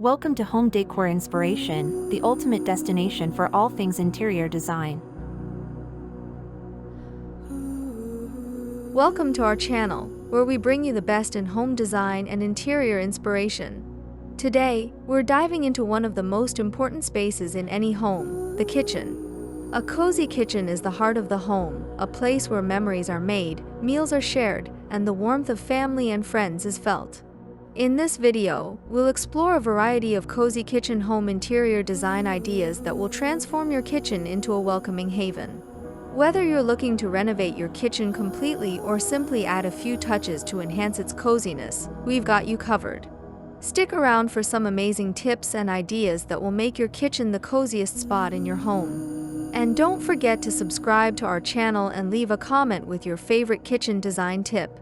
Welcome to Home Decor Inspiration, the ultimate destination for all things interior design. Welcome to our channel, where we bring you the best in home design and interior inspiration. Today, we're diving into one of the most important spaces in any home, the kitchen. A cozy kitchen is the heart of the home, a place where memories are made, meals are shared, and the warmth of family and friends is felt. In this video, we'll explore a variety of cozy kitchen home interior design ideas that will transform your kitchen into a welcoming haven. Whether you're looking to renovate your kitchen completely or simply add a few touches to enhance its coziness, we've got you covered. Stick around for some amazing tips and ideas that will make your kitchen the coziest spot in your home. And don't forget to subscribe to our channel and leave a comment with your favorite kitchen design tip.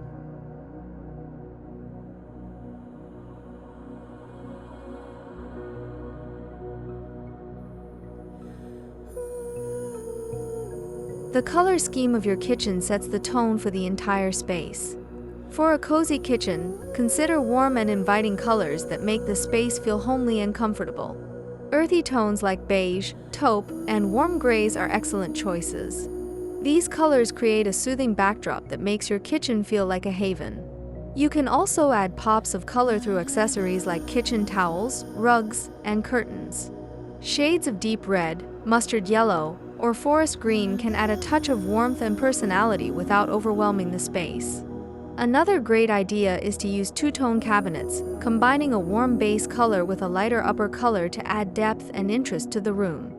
The color scheme of your kitchen sets the tone for the entire space. For a cozy kitchen, consider warm and inviting colors that make the space feel homely and comfortable. Earthy tones like beige, taupe, and warm grays are excellent choices. These colors create a soothing backdrop that makes your kitchen feel like a haven. You can also add pops of color through accessories like kitchen towels, rugs, and curtains. Shades of deep red, mustard yellow, or forest green can add a touch of warmth and personality without overwhelming the space. Another great idea is to use two-tone cabinets, combining a warm base color with a lighter upper color to add depth and interest to the room.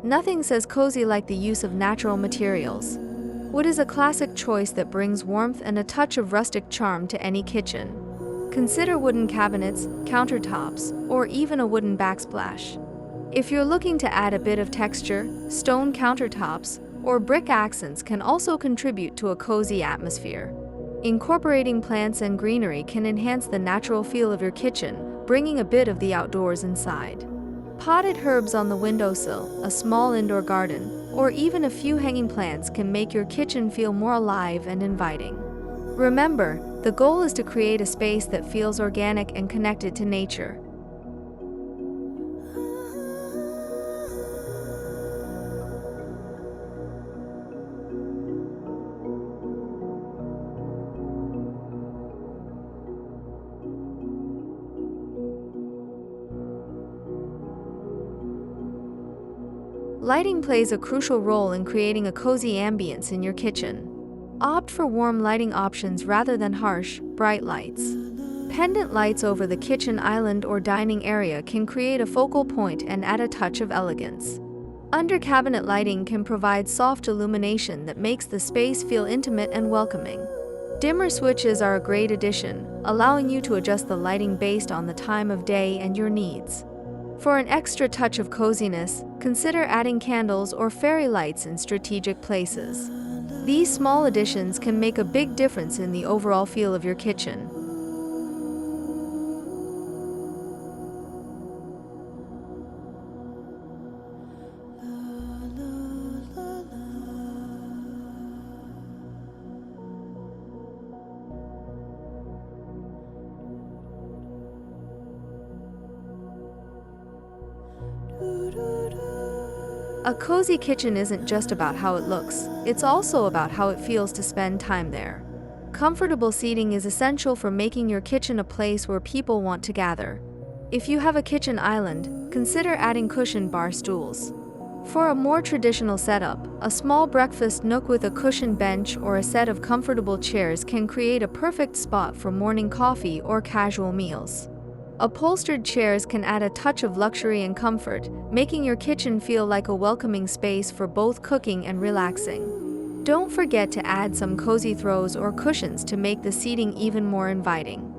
Nothing says cozy like the use of natural materials. Wood is a classic choice that brings warmth and a touch of rustic charm to any kitchen. Consider wooden cabinets, countertops, or even a wooden backsplash. If you're looking to add a bit of texture, stone countertops or brick accents can also contribute to a cozy atmosphere. Incorporating plants and greenery can enhance the natural feel of your kitchen, bringing a bit of the outdoors inside. Potted herbs on the windowsill, a small indoor garden, or even a few hanging plants can make your kitchen feel more alive and inviting. Remember, the goal is to create a space that feels organic and connected to nature. Lighting plays a crucial role in creating a cozy ambience in your kitchen. Opt for warm lighting options rather than harsh, bright lights. Pendant lights over the kitchen island or dining area can create a focal point and add a touch of elegance. Under-cabinet lighting can provide soft illumination that makes the space feel intimate and welcoming. Dimmer switches are a great addition, allowing you to adjust the lighting based on the time of day and your needs. For an extra touch of coziness, consider adding candles or fairy lights in strategic places. These small additions can make a big difference in the overall feel of your kitchen. A cozy kitchen isn't just about how it looks, it's also about how it feels to spend time there. Comfortable seating is essential for making your kitchen a place where people want to gather. If you have a kitchen island, consider adding cushioned bar stools. For a more traditional setup, a small breakfast nook with a cushioned bench or a set of comfortable chairs can create a perfect spot for morning coffee or casual meals. Upholstered chairs can add a touch of luxury and comfort, making your kitchen feel like a welcoming space for both cooking and relaxing. Don't forget to add some cozy throws or cushions to make the seating even more inviting.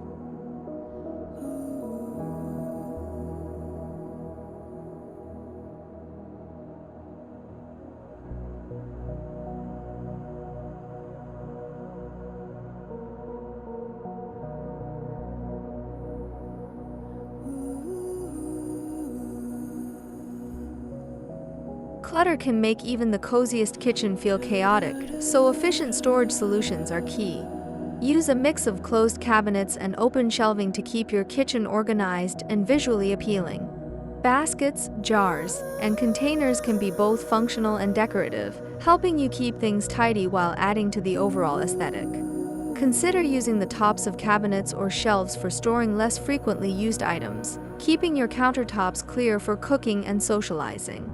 Clutter can make even the coziest kitchen feel chaotic, so efficient storage solutions are key. Use a mix of closed cabinets and open shelving to keep your kitchen organized and visually appealing. Baskets, jars, and containers can be both functional and decorative, helping you keep things tidy while adding to the overall aesthetic. Consider using the tops of cabinets or shelves for storing less frequently used items, keeping your countertops clear for cooking and socializing.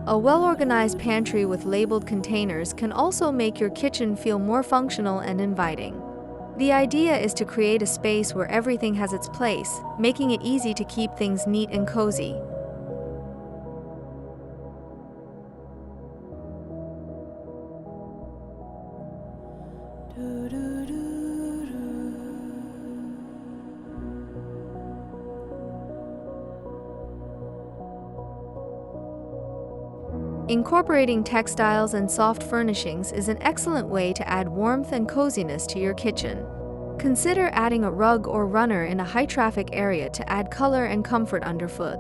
A well-organized pantry with labeled containers can also make your kitchen feel more functional and inviting. The idea is to create a space where everything has its place, making it easy to keep things neat and cozy. Incorporating textiles and soft furnishings is an excellent way to add warmth and coziness to your kitchen. Consider adding a rug or runner in a high-traffic area to add color and comfort underfoot.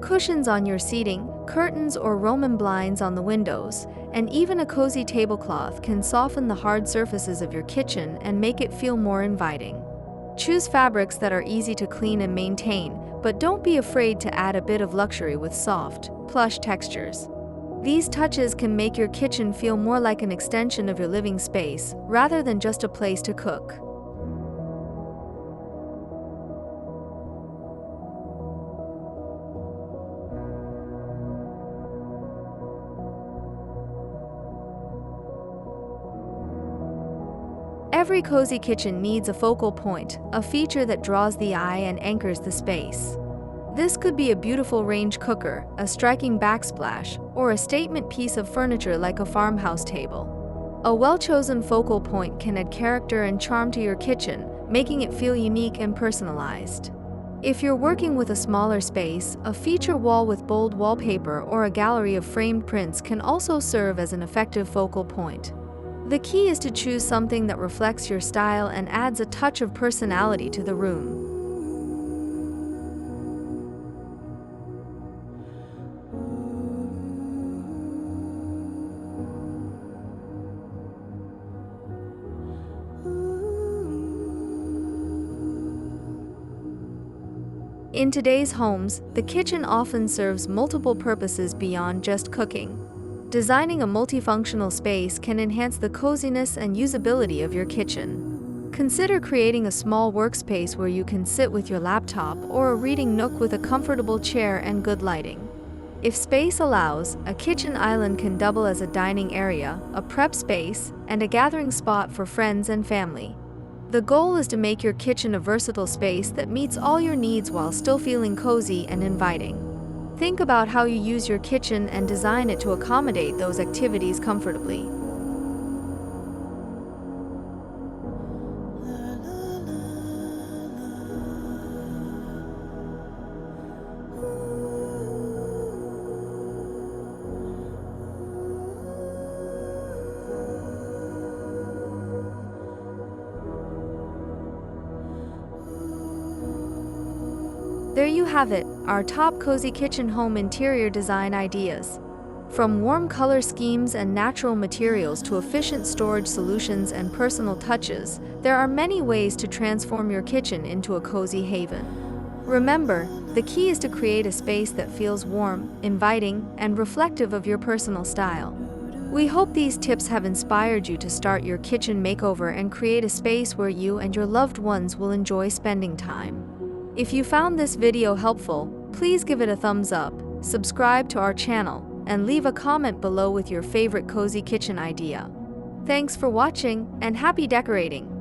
Cushions on your seating, curtains or Roman blinds on the windows, and even a cozy tablecloth can soften the hard surfaces of your kitchen and make it feel more inviting. Choose fabrics that are easy to clean and maintain, but don't be afraid to add a bit of luxury with soft, plush textures. These touches can make your kitchen feel more like an extension of your living space, rather than just a place to cook. Every cozy kitchen needs a focal point, a feature that draws the eye and anchors the space. This could be a beautiful range cooker, a striking backsplash, or a statement piece of furniture like a farmhouse table. A well-chosen focal point can add character and charm to your kitchen, making it feel unique and personalized. If you're working with a smaller space, a feature wall with bold wallpaper or a gallery of framed prints can also serve as an effective focal point. The key is to choose something that reflects your style and adds a touch of personality to the room. In today's homes, the kitchen often serves multiple purposes beyond just cooking. Designing a multifunctional space can enhance the coziness and usability of your kitchen. Consider creating a small workspace where you can sit with your laptop or a reading nook with a comfortable chair and good lighting. If space allows, a kitchen island can double as a dining area, a prep space, and a gathering spot for friends and family. The goal is to make your kitchen a versatile space that meets all your needs while still feeling cozy and inviting. Think about how you use your kitchen and design it to accommodate those activities comfortably. There you have it, our top cozy kitchen home interior design ideas. From warm color schemes and natural materials to efficient storage solutions and personal touches, there are many ways to transform your kitchen into a cozy haven. Remember, the key is to create a space that feels warm, inviting, and reflective of your personal style. We hope these tips have inspired you to start your kitchen makeover and create a space where you and your loved ones will enjoy spending time. If you found this video helpful, please give it a thumbs up, subscribe to our channel, and leave a comment below with your favorite cozy kitchen idea. Thanks for watching, and happy decorating!